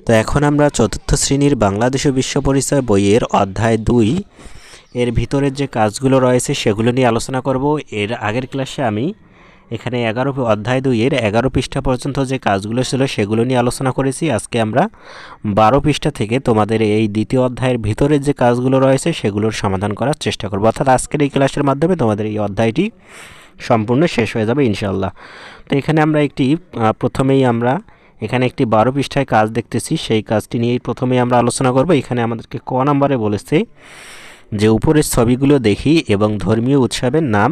তো এখন আমরা চতুর্থ শ্রেণীর বাংলাদেশ ও বিশ্ব পরিচয় বইয়ের অধ্যায় 2 এর ভিতরের যে কাজগুলো রয়েছে সেগুলো নিয়ে আলোচনা করব। এর আগের ক্লাসে আমি এখানে অধ্যায় 2 এর 11 পৃষ্ঠা পর্যন্ত যে কাজগুলো ছিল সেগুলো নিয়ে আলোচনা করেছি। আজকে আমরা 12 পৃষ্ঠা থেকে তোমাদের এই দ্বিতীয় অধ্যায়ের ভিতরের যে কাজগুলো রয়েছে সেগুলোর সমাধান করার চেষ্টা করব। অর্থাৎ আজকের এই ক্লাসের মাধ্যমে তোমাদের এই অধ্যায়টি সম্পূর্ণ শেষ হয়ে যাবে ইনশাআল্লাহ। তো এখানে আমরা প্রথমেই আমরা এখানে একটি 12 পৃষ্ঠায় কাজ দেখতেছি, সেই কাজটি নিয়েই প্রথমেই আমরা আলোচনা করব। এখানে আমাদেরকে ক নম্বরে বলেছে যে উপরের ছবিগুলো দেখি এবং ধর্মীয় উৎসবের নাম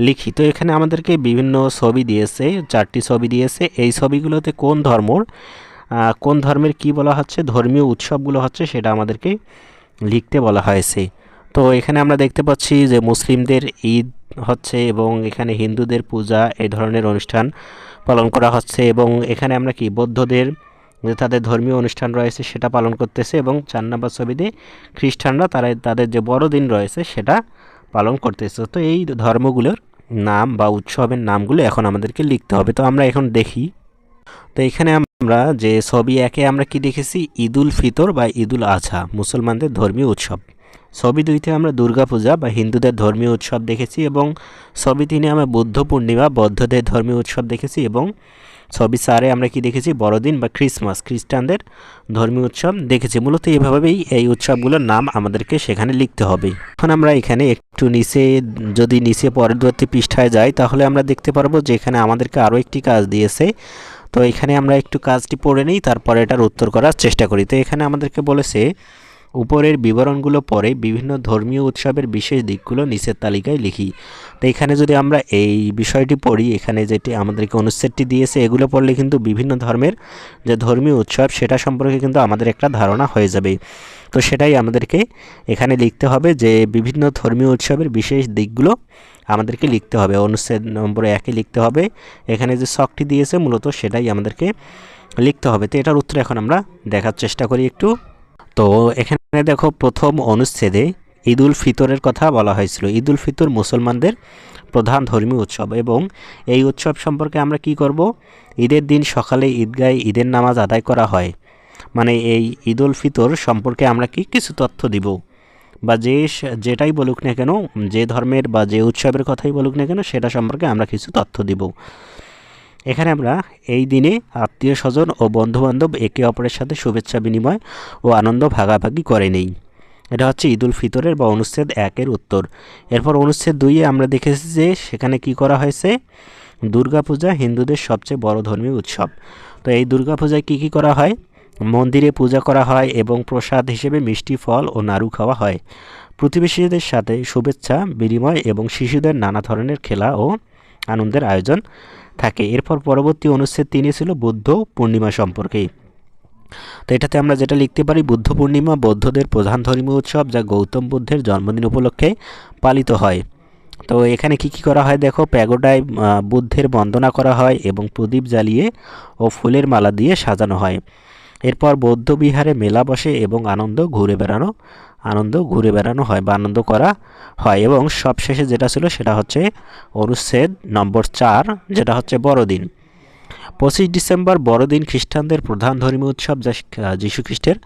লিখি। তো এখানে আমাদেরকে বিভিন্ন ছবি দিয়েছে, 4টি ছবি দিয়েছে। এই ছবিগুলোতে কোন ধর্মের কি বলা হচ্ছে, ধর্মীয় উৎসবগুলো হচ্ছে সেটা আমাদেরকে লিখতে বলা হয়েছে। তো এখানে আমরা দেখতে পাচ্ছি যে মুসলিমদের ঈদ হচ্ছে এবং এখানে হিন্দুদের পূজা এই ধরনের অনুষ্ঠান পালন করা হচ্ছে, এবং এখানে আমরা বৌদ্ধদের যে তাদের ধর্মীয় অনুষ্ঠান রয়েছে সেটা পালন করতেছে, এবং 4 নম্বর ছবিতে খ্রিস্টানরা তাদের যে বড়দিন রয়েছে সেটা পালন করতেছে। তো এই ধর্মগুলোর নাম বা উৎসবের নামগুলো এখন আমাদেরকে লিখতে হবে। তো আমরা এখন দেখি। তো এখানে আমরা যে ছবি 1-এ আমরা কি দেখেছি, ঈদুল ফিতর বা ঈদুল আজহা মুসলমানদের ধর্মীয় উৎসব। ছবি 2-তে আমরা দুর্গাপূজা বা হিন্দুদের ধর্মীয় উৎসব দেখেছি, এবং ছবি 3-এ আমরা বুদ্ধ পূর্ণিমা বৌদ্ধদের ধর্মীয় উৎসব দেখেছি, এবং ছবি 4-এ আমরা কি দেখেছি, বড়দিন বা ক্রিসমাস খ্রিস্টানদের ধর্মীয় উৎসব দেখেছি। মূলত এইভাবেই এই উৎসবগুলোর নাম আমাদেরকে সেখানে লিখতে হবে। এখন আমরা এখানে একটু নিচে পরবর্তী পৃষ্ঠায় যাই, তাহলে আমরা দেখতে পারবো যে এখানে আমাদেরকে আরও একটি কাজ দিয়েছে। তো এখানে আমরা একটু কাজটি পড়ে নিই, তারপরে এটার উত্তর করার চেষ্টা করি। তো এখানে আমাদেরকে বলেছে উপরের বিবরণগুলো পরে বিভিন্ন ধর্মীয় উৎসবের বিশেষ দিকগুলো নিচের তালিকায় লিখি। তো এখানে যদি আমরা এই বিষয়টি পড়ি, এখানে যেটি আমাদেরকে অনুচ্ছেদটি দিয়েছে এগুলো পড়লে কিন্তু বিভিন্ন ধর্মের যে ধর্মীয় উৎসব সেটা সম্পর্কে কিন্তু আমাদের একটা ধারণা হয়ে যাবে। তো সেটাই আমাদেরকে এখানে লিখতে হবে যে বিভিন্ন ধর্মীয় উৎসবের বিশেষ দিকগুলো আমাদেরকে লিখতে হবে। অনুচ্ছেদ নম্বর 1-এ লিখতে হবে। এখানে যে ছকটি দিয়েছে মূলত সেটাই আমাদেরকে লিখতে হবে। তো এটার উত্তর এখন আমরা দেখার চেষ্টা করি একটু। তো এখানে দেখো, প্রথম অনুচ্ছেদে ঈদুল ফিতরের কথা বলা হয়েছিল। ঈদুল ফিতর মুসলমানদের প্রধান ধর্মীয় উৎসব, এবং এই উৎসব সম্পর্কে আমরা কি করব, ঈদের দিন সকালে ঈদগাহে ঈদের নামাজ আদায় করা হয়। মানে এই ঈদুল ফিতর সম্পর্কে আমরা কিছু তথ্য দিব, বা যেটাই বলুক না কেন, যে ধর্মের বা যে উৎসবের কথাই বলুক না কেন সেটা সম্পর্কে আমরা কিছু তথ্য দিব। এখানে আমরা এই দিনে আত্মীয় স্বজন ও বন্ধুবান্ধব একে অপরের সাথে শুভেচ্ছা বিনিময় ও আনন্দ ভাগাভাগি করে নেই। এটা হচ্ছে ঈদুল ফিতরের বা অনুচ্ছেদ 1-এর উত্তর। এরপর অনুচ্ছেদ 2-এ আমরা দেখেছি যে সেখানে কি করা হয়েছে, দুর্গাপূজা হিন্দুদের সবচেয়ে বড় ধর্মীয় উৎসব। তো এই দুর্গাপূজায় কি করা হয়, মন্দিরে পূজা করা হয় এবং প্রসাদ হিসেবে মিষ্টি ফল ও নাড়ু খাওয়া হয়। প্রতিবেশীদের সাথে শুভেচ্ছা বিনিময় এবং শিশুদের নানা ধরনের খেলা ও আনন্দের আয়োজন থাকে। এরপর পরবর্তী অনুচ্ছেদ 3 ছিল বুদ্ধ পূর্ণিমা সম্পর্কে। তো এটাতে আমরা যেটা লিখতে পারি, বুদ্ধ পূর্ণিমা বৌদ্ধদের প্রধান ধর্মীয় উৎসব যা গৌতম বুদ্ধের জন্মদিন উপলক্ষে পালিত হয়। তো এখানে কি করা হয় দেখো, প্যাগোডায় বুদ্ধের বন্দনা করা হয় এবং প্রদীপ জ্বালিয়ে ও ফুলের মালা দিয়ে সাজানো হয়। এরপর বৌদ্ধ বিহারে মেলা বসে এবং আনন্দ ঘুরে বেড়ানো হয় বা আনন্দ করা হয়। এবং সবশেষে যেটা ছিল সেটা হচ্ছে অনুচ্ছেদ নম্বর 4, যেটা হচ্ছে বড়দিন। 25 ডিসেম্বর বড়দিন খ্রিস্টানদের প্রধান ধর্মীয় উৎসব যা যীশু খ্রিস্টের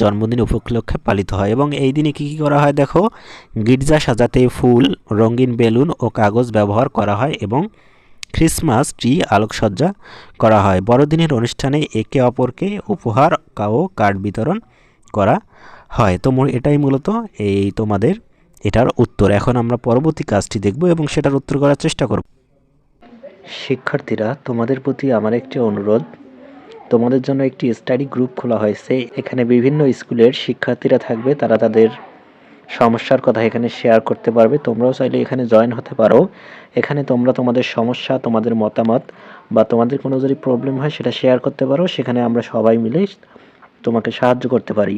জন্মদিন উপলক্ষে পালিত হয়। এবং এই দিনে কি করা হয় দেখো, গির্জা সাজাতে ফুল, রঙিন বেলুন ও কাগজ ব্যবহার করা হয় এবং ক্রিসমাস ট্রি আলোকসজ্জা করা হয়। বড়দিনের অনুষ্ঠানে একে অপরকে উপহার ও কার্ড বিতরণ করা হয়। তো এটাই মূলত তোমাদের এটার উত্তর। এখন আমরা পরবর্তী কাজটি দেখব এবং সেটার উত্তর করার চেষ্টা করব। শিক্ষার্থীরা, তোমাদের প্রতি আমার একটি অনুরোধ, তোমাদের জন্য একটি স্টাডি গ্রুপ খোলা হয়েছে। এখানে বিভিন্ন স্কুলের শিক্ষার্থীরা থাকবে, তারা তাদের সমস্যার কথা এখানে শেয়ার করতে পারবে। তোমরাও চাইলে এখানে জয়েন হতে পারো। এখানে তোমরা তোমাদের সমস্যা, তোমাদের মতামত বা তোমাদের কোনো যদি প্রবলেম হয় সেটা শেয়ার করতে পারো। সেখানে আমরা সবাই মিলে তোমাকে সাহায্য করতে পারি।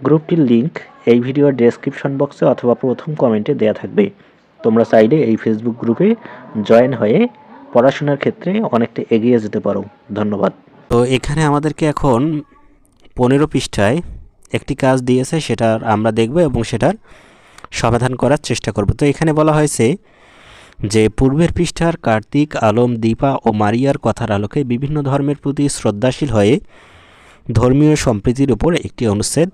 গ্রুপটির লিংক এই ভিডিওর ডেসক্রিপশন বক্সে অথবা প্রথম কমেন্টে দেওয়া থাকবে। তোমরা চাইলে এই ফেসবুক গ্রুপে জয়েন হয়ে পড়াশোনার ক্ষেত্রে অনেকটা এগিয়ে যেতে পারো। ধন্যবাদ। তো এখানে আমাদেরকে এখন 15 পৃষ্ঠায় একটি কাজ দিয়েছে, সেটা আমরা দেখব এবং সেটার সমাধান করার চেষ্টা করব। তো এখানে বলা হয়েছে যে পূর্বের পৃষ্ঠার কার্তিক, আলম, দীপা ও মারিয়ার কথার আলোকে বিভিন্ন ধর্মের প্রতি শ্রদ্ধাশীল হয়ে ধর্মীয় সম্প্রীতির উপর একটি অনুচ্ছেদ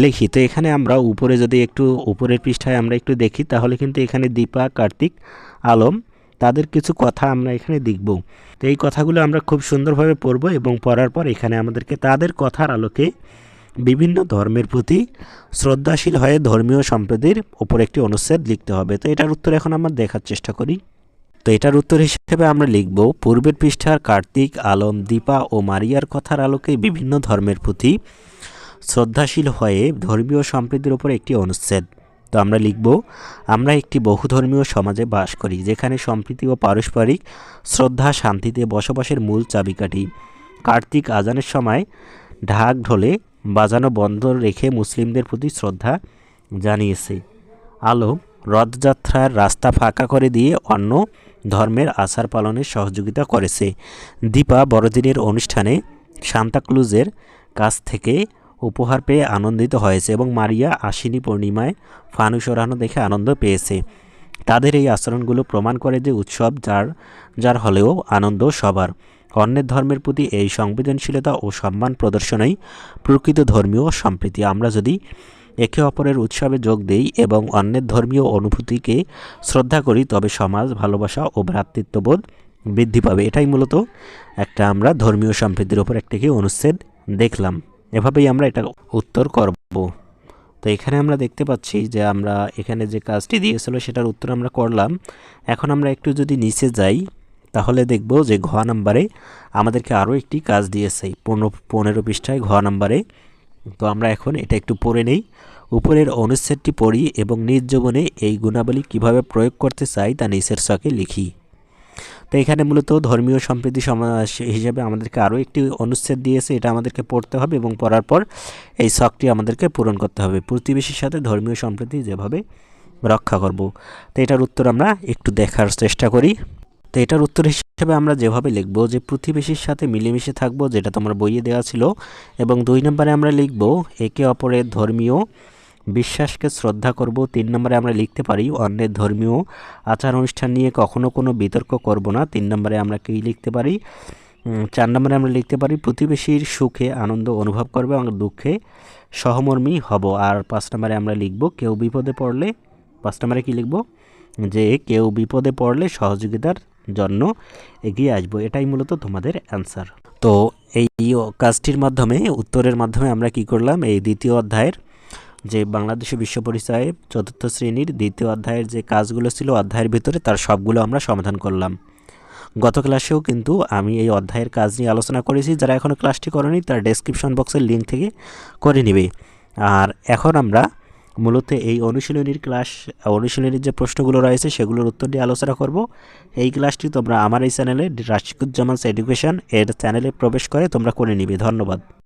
লিখি। তো এখানে আমরা উপরে যদি একটু উপরের পৃষ্ঠায় আমরা একটু দেখি, তাহলে কিন্তু এখানে দীপা, কার্তিক, আলম তাদের কিছু কথা আমরা এখানে দেখব। তো এই কথাগুলো আমরা খুব সুন্দরভাবে পড়ব এবং পড়ার পর এখানে আমাদেরকে তাদের কথার আলোকে বিভিন্ন ধর্মের প্রতি শ্রদ্ধাশীল হয়ে ধর্মীয় সম্প্রীতির উপর একটি অনুচ্ছেদ লিখতে হবে। তো এটার উত্তর এখন আমরা দেখার চেষ্টা করি। তো এটার উত্তর হিসেবে আমরা লিখব, পূর্বের পৃষ্ঠার কার্তিক, আলম, দীপা ও মারিয়ার কথার আলোকে বিভিন্ন ধর্মের প্রতি শ্রদ্ধাশীল হয়ে ধর্মীয় সম্প্রীতির উপর একটি অনুচ্ছেদ। তো আমরা লিখব, আমরা একটি বহুধর্মীয় সমাজে বাস করি যেখানে সম্প্রীতি ও পারস্পরিক শ্রদ্ধা শান্তিতে বসবাসের মূল চাবিকাঠি। কার্তিক আজানের সময় ঢাক ঢোলে বাজানো বন্ধ রেখে মুসলিমদের প্রতি শ্রদ্ধা জানিয়েছে। আলম রথযাত্রার রাস্তা ফাঁকা করে দিয়ে অন্য ধর্মের আচার পালনে সহযোগিতা করেছে। দীপা বড়দিনের অনুষ্ঠানে সান্তাক্লুজের কাছ থেকে উপহার পেয়ে আনন্দিত হয়েছে এবং মারিয়া আশ্বিনী পূর্ণিমায় ফানুস ওড়ানো দেখে আনন্দ পেয়েছে। তাদের এই আচরণগুলো প্রমাণ করে যে উৎসব যার যার হলেও আনন্দ সবার। অন্যের ধর্মের প্রতি এই সংবেদনশীলতা ও সম্মান প্রদর্শনই প্রকৃত ধর্মীয় সম্প্রীতি। আমরা যদি একে অপরের উৎসবে যোগ দেই এবং অন্যের ধর্মীয় অনুভূতিকে শ্রদ্ধা করি, তবে সমাজ, ভালোবাসা ও ভ্রাতৃত্ববোধ বৃদ্ধি পাবে। এটাই মূলত একটা আমরা ধর্মীয় সম্প্রীতির ওপর একটি অনুচ্ছেদ দেখলাম। এভাবেই আমরা এটা উত্তর করব। তো এখানে আমরা দেখতে পাচ্ছি যে আমরা এখানে যে কাজটি দিয়েছিল সেটার উত্তর আমরা করলাম। এখন আমরা একটু যদি নিচে যাই, তাহলে দেখব যে ঘ নাম্বারে আমাদেরকে আরও একটি কাজ দিয়েছে 15 পৃষ্ঠায় ঘ নাম্বারে। তো আমরা এখন এটা একটু পড়ে নেই। উপরের অনুচ্ছেদটি পড়ি এবং নিজ জীবনে এই গুণাবলী কিভাবে প্রয়োগ করতে চাই তা নিচের ছকে লিখি। তো এখানে মূলত ধর্মীয় সম্প্রীতি সমাজ হিসেবে আমাদেরকে আরও একটি অনুচ্ছেদ দিয়েছে, এটা আমাদেরকে পড়তে হবে এবং পড়ার পর এই ছকটি আমাদেরকে পূরণ করতে হবে। প্রতিবেশীর সাথে ধর্মীয় সম্প্রীতি যেভাবে রক্ষা করব। তো এটার উত্তর আমরা একটু দেখার চেষ্টা করি। তো এটার উত্তর হিসেবে আমরা যেভাবে লিখব যে প্রতিবেশীর সাথে মিলেমিশে থাকবো, যেটা তোমার বইয়ে দেওয়া ছিল। এবং 2 নম্বরে আমরা লিখব একে অপরের ধর্মীয় বিশ্বাসকে শ্রদ্ধা করব। 3 নম্বরে আমরা লিখতে পারি অন্যের ধর্মীয় আচার অনুষ্ঠান নিয়ে কখনো কোনো বিতর্ক করব না। 3 নম্বরে আমরা কি লিখতে পারি? 4 নম্বরে আমরা লিখতে পারি প্রতিবেশীর সুখে আনন্দ অনুভব করবে এবং দুঃখে সহমর্মী হব। আর 5 নম্বরে আমরা লিখব কেউ বিপদে পড়লে, 5 নম্বরে কি লিখব? যে কেউ বিপদে পড়লে সহযোগিতার জন্য এগিয়ে আসবো। এটাই মূলত তোমাদের অ্যান্সার। তো এই কাজটির মাধ্যমে, উত্তরের মাধ্যমে আমরা কি করলাম, এই দ্বিতীয় অধ্যায়ের যে বাংলাদেশের বিশ্ব পরিচয়ে 4র্থ শ্রেণীর দ্বিতীয় অধ্যায়ের যে কাজগুলো ছিল অধ্যায়ের ভিতরে, তার সবগুলো আমরা সমাধান করলাম। গত ক্লাসেও কিন্তু আমি এই অধ্যায়ের কাজ নিয়ে আলোচনা করেছি। যারা এখনও ক্লাসটি করেনি তারা ডেসক্রিপশন বক্সের লিঙ্ক থেকে করে নেবে। আর এখন আমরা মূলত এই অনুশীলনীর যে প্রশ্নগুলো রয়েছে সেগুলোর উত্তর দিয়ে আলোচনা করব। এই ক্লাসটি তোমরা আমার এই চ্যানেলে রাশিকুজ্জামানস এডুকেশন এর চ্যানেলে প্রবেশ করে তোমরা করে নিবে। ধন্যবাদ।